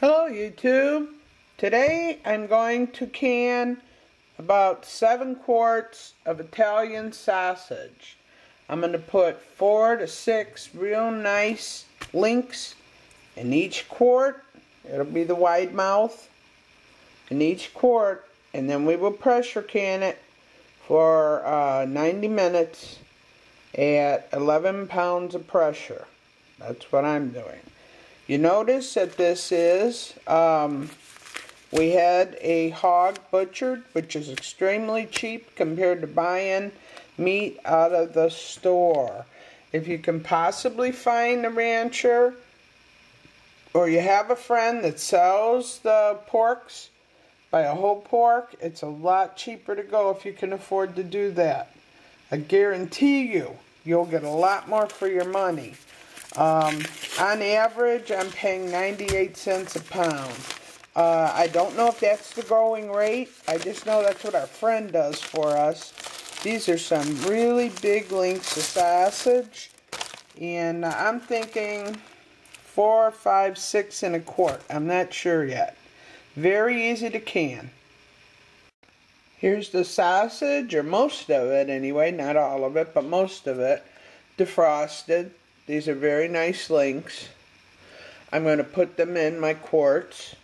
Hello YouTube. Today I'm going to can about 7 quarts of Italian sausage. I'm going to put 4 to 6 real nice links in each quart. It'll be the wide mouth in each quart, and then we will pressure can it for 90 minutes at 11 pounds of pressure. That's what I'm doing. You notice that this is, we had a hog butchered, which is extremely cheap compared to buying meat out of the store. If you can possibly find a rancher, or you have a friend that sells the porks, buy a whole pork, it's a lot cheaper to go if you can afford to do that. I guarantee you, you'll get a lot more for your money. On average, I'm paying 98 cents a pound. I don't know if that's the going rate. I just know that's what our friend does for us. These are some really big links of sausage. And I'm thinking 4, 5, 6 in a quart. I'm not sure yet. Very easy to can. Here's the sausage, or most of it anyway. Not all of it, but most of it. Defrosted. These are very nice links. I'm going to put them in my quarts.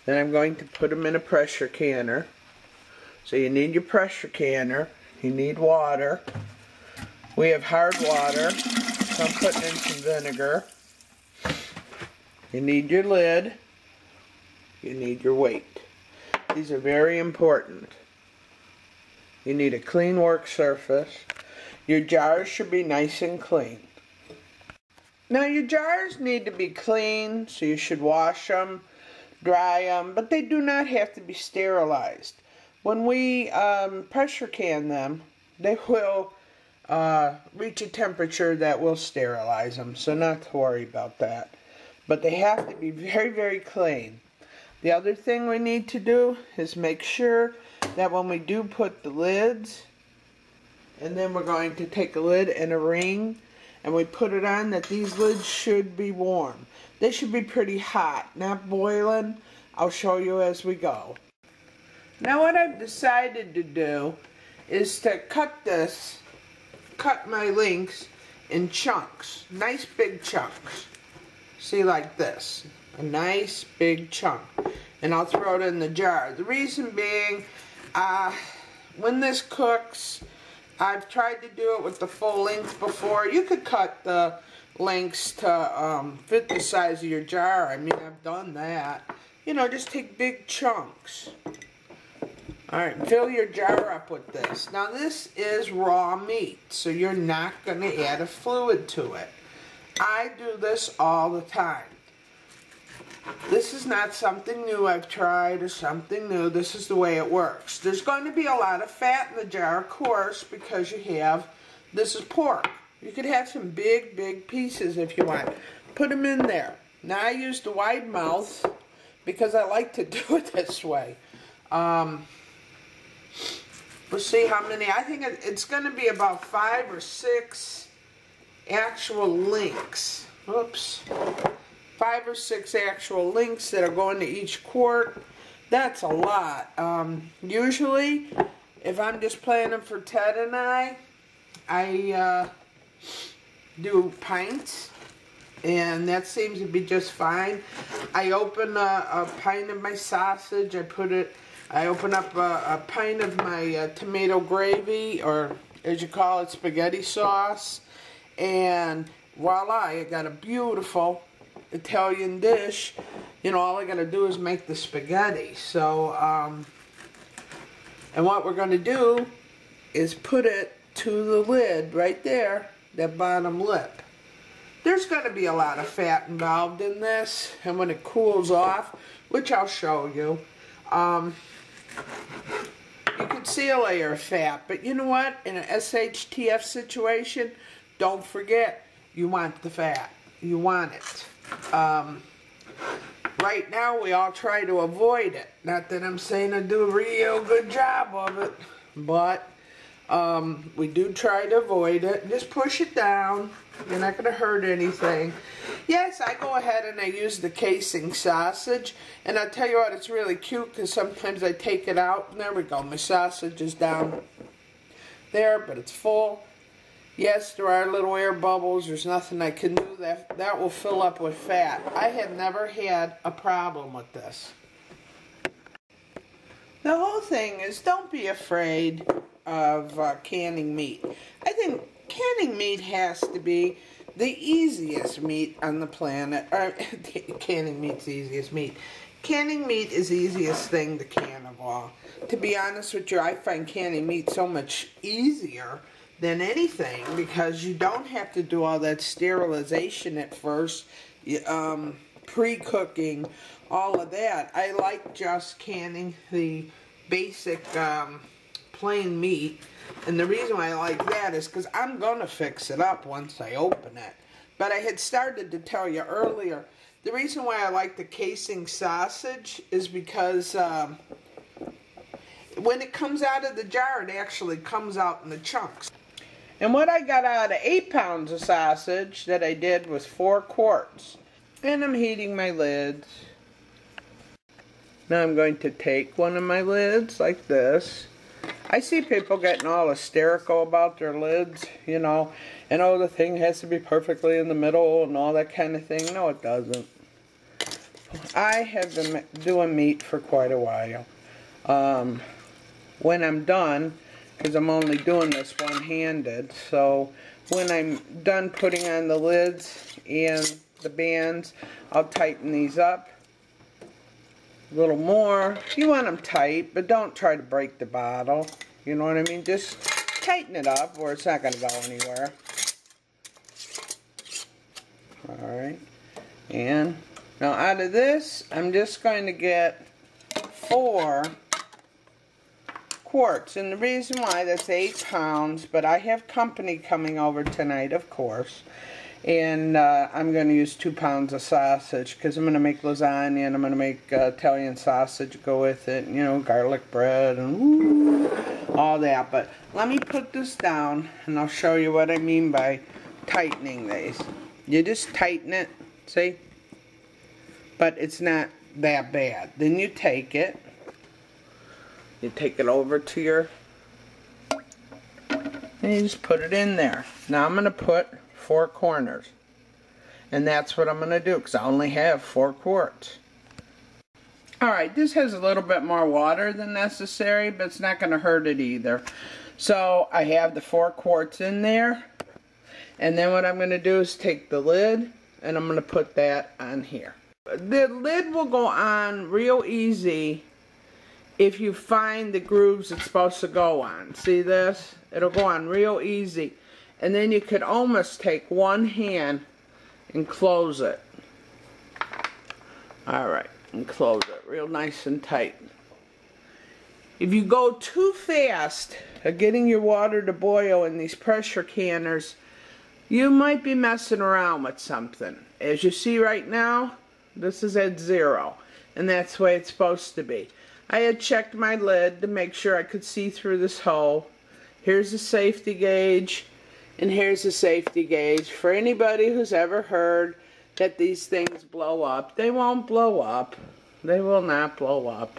Then I'm going to put them in a pressure canner. So you need your pressure canner. You need water. We have hard water, so I'm putting in some vinegar. You need your lid. You need your weight. These are very important. You need a clean work surface. Your jars should be nice and clean. Now your jars need to be clean, so you should wash them, dry them, but they do not have to be sterilized. When we pressure can them, they will reach a temperature that will sterilize them, so not to worry about that. But they have to be very, very clean. The other thing we need to do is make sure that when we do put the lids, and then we're going to take a lid and a ring, and we put it on, that these lids should be warm. They should be pretty hot, not boiling. I'll show you as we go. Now what I've decided to do is to cut my links in chunks, nice big chunks. See, like this, a nice big chunk. And I'll throw it in the jar. The reason being, when this cooks, I've tried to do it with the full length before. You could cut the lengths to fit the size of your jar. I mean, I've done that. You know, just take big chunks. Alright, fill your jar up with this. Now this is raw meat, so you're not going to add a fluid to it. I do this all the time. This is not something new I've tried or something new. This is the way it works. There's going to be a lot of fat in the jar, of course, because you have, this is pork. You could have some big, big pieces if you want. Put them in there. Now I use the wide mouth because I like to do it this way. We'll see how many. I think it's going to be about 5 or 6 actual links. Oops. 5 or 6 actual links that are going to each quart. That's a lot. Usually, if I'm just planning for Ted and I do pints, and that seems to be just fine. I open a pint of my sausage. I open up a pint of my tomato gravy, or as you call it, spaghetti sauce, and voila, I got a beautiful Italian dish. You know, all I gotta do is make the spaghetti. So, and what we're gonna do is put it to the lid right there, that bottom lip. There's gonna be a lot of fat involved in this, and when it cools off, which I'll show you, you can see a layer of fat, but you know what? In an SHTF situation, don't forget, you want the fat. You want it. Right now, we all try to avoid it. Not that I'm saying I do a real good job of it, but We do try to avoid it. Just push it down. You're not going to hurt anything. Yes, I go ahead and I use the casing sausage. And I'll tell you what, it's really cute because sometimes I take it out. And there we go. My sausage is down there, but it's full. Yes, there are little air bubbles. There's nothing I can do. That will fill up with fat. I have never had a problem with this. The whole thing is, don't be afraid of canning meat. I think canning meat has to be the easiest meat on the planet. Canning meat's the easiest meat. Canning meat is the easiest thing to can of all. To be honest with you, I find canning meat so much easier than anything because you don't have to do all that sterilization at first, pre-cooking, all of that. I like just canning the basic plain meat, and the reason why I like that is because I'm going to fix it up once I open it. But I had started to tell you earlier, the reason why I like the casing sausage is because when it comes out of the jar, it actually comes out in the chunks. And what I got out of 8 pounds of sausage that I did was 4 quarts. And I'm heating my lids. Now I'm going to take one of my lids like this. I see people getting all hysterical about their lids, you know, and oh, the thing has to be perfectly in the middle and all that kind of thing. No, it doesn't. I have been doing meat for quite a while. When I'm done, because I'm only doing this one-handed, so when I'm done putting on the lids and the bands, I'll tighten these up a little more. You want them tight, but don't try to break the bottle. You know what I mean? Just tighten it up or it's not going to go anywhere. Alright. And now out of this, I'm just going to get 4 quarts. And the reason why, that's 8 pounds, but I have company coming over tonight, of course. And I'm going to use 2 pounds of sausage because I'm going to make lasagna and I'm going to make Italian sausage go with it. You know, garlic bread and woo, all that. But let me put this down and I'll show you what I mean by tightening these. You just tighten it, see? But it's not that bad. Then you take it. You take it over to your, and you just put it in there. Now I'm going to put 4 corners. And that's what I'm going to do because I only have 4 quarts. Alright, this has a little bit more water than necessary, but it's not going to hurt it either. So I have the 4 quarts in there. And then what I'm going to do is take the lid and I'm going to put that on here. The lid will go on real easy if you find the grooves it's supposed to go on. See this? It'll go on real easy. And then you could almost take one hand and close it. Alright, and close it real nice and tight. If you go too fast at getting your water to boil in these pressure canners, you might be messing around with something. As you see right now, this is at 0. And that's the way it's supposed to be. I had checked my lid to make sure I could see through this hole. Here's the safety gauge. And here's the safety gauge. For anybody who's ever heard that these things blow up, they won't blow up. They will not blow up.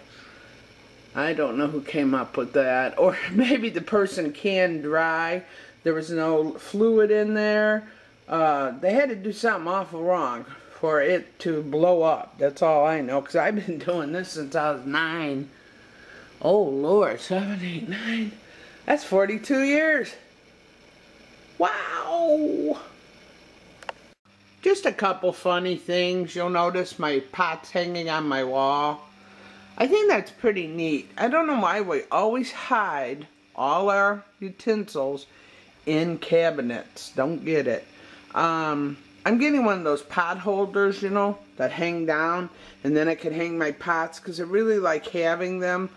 I don't know who came up with that. Or maybe the person canned dry. There was no fluid in there. They had to do something awful wrong for it to blow up. That's all I know, because I've been doing this since I was 9. Oh Lord, 7, 8, 9. That's 42 years. Wow! Just a couple funny things. You'll notice my pot's hanging on my wall. I think that's pretty neat. I don't know why we always hide all our utensils in cabinets. Don't get it. I'm getting one of those pot holders, you know, that hang down, and then I can hang my pots because I really like having them.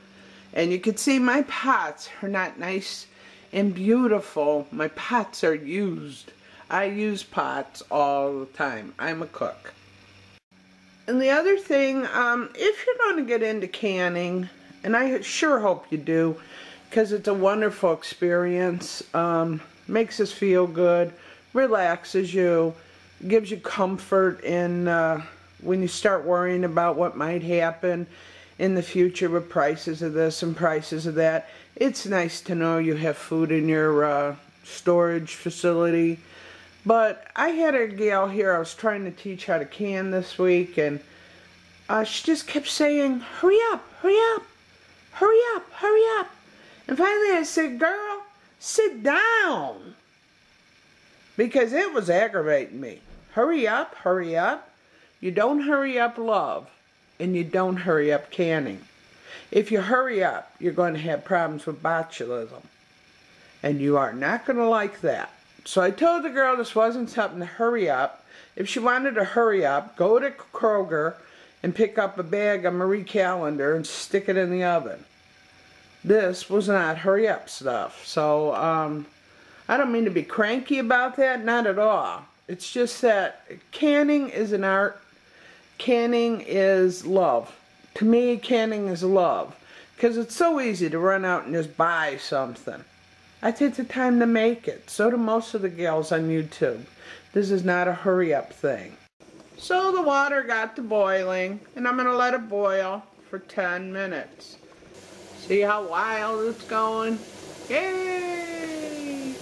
And you can see my pots are not nice and beautiful. My pots are used. I use pots all the time. I'm a cook. And the other thing, if you're going to get into canning, and I sure hope you do, because it's a wonderful experience. Makes us feel good, relaxes you, gives you comfort in when you start worrying about what might happen in the future with prices of this and prices of that. It's nice to know you have food in your storage facility. But I had a gal here I was trying to teach how to can this week, and she just kept saying, hurry up, hurry up, hurry up, hurry up. And finally I said, girl, sit down. Because it was aggravating me. Hurry up, hurry up. You don't hurry up love, and you don't hurry up canning. If you hurry up, you're going to have problems with botulism. And you are not going to like that. So I told the girl this wasn't something to hurry up. If she wanted to hurry up, go to Kroger and pick up a bag of Marie Callender and stick it in the oven. This was not hurry up stuff. So I don't mean to be cranky about that, not at all. It's just that canning is an art. Canning is love. To me, canning is love. Because it's so easy to run out and just buy something. I take the time to make it. So do most of the gals on YouTube. This is not a hurry up thing. So the water got to boiling, and I'm going to let it boil for 10 minutes. See how wild it's going? Yay!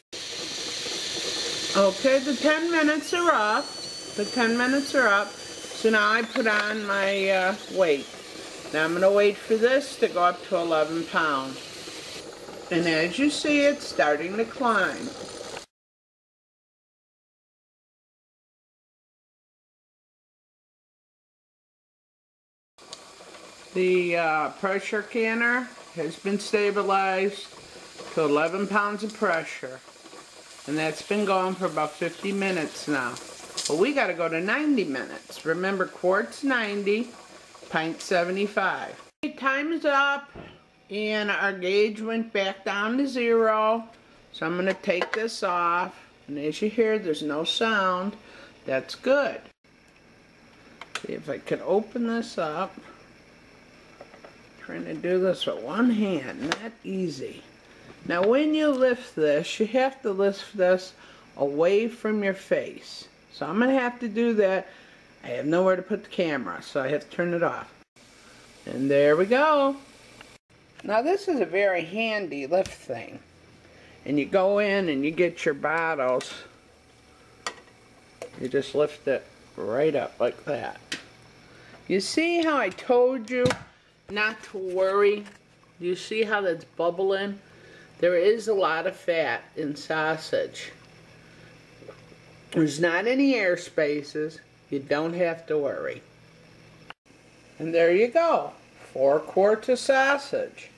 Okay, the 10 minutes are up. The 10 minutes are up. So now I put on my weight. Now I'm going to wait for this to go up to 11 pounds. And as you see, it's starting to climb. The pressure canner has been stabilized to 11 pounds of pressure. And that's been going for about 50 minutes now. But we got to go to 90 minutes. Remember, quart's 90, pint 75. Time is up. And our gauge went back down to 0. So I'm going to take this off. And as you hear, there's no sound. That's good. See if I can open this up. Trying to do this with one hand. Not easy. Now when you lift this, you have to lift this away from your face. So I'm going to have to do that. I have nowhere to put the camera, so I have to turn it off. And there we go. Now this is a very handy lift thing. And you go in and you get your bottles. You just lift it right up like that. You see how I told you not to worry? You see how that's bubbling? There is a lot of fat in sausage. There's not any air spaces. You don't have to worry. And there you go. 4 quarts of sausage.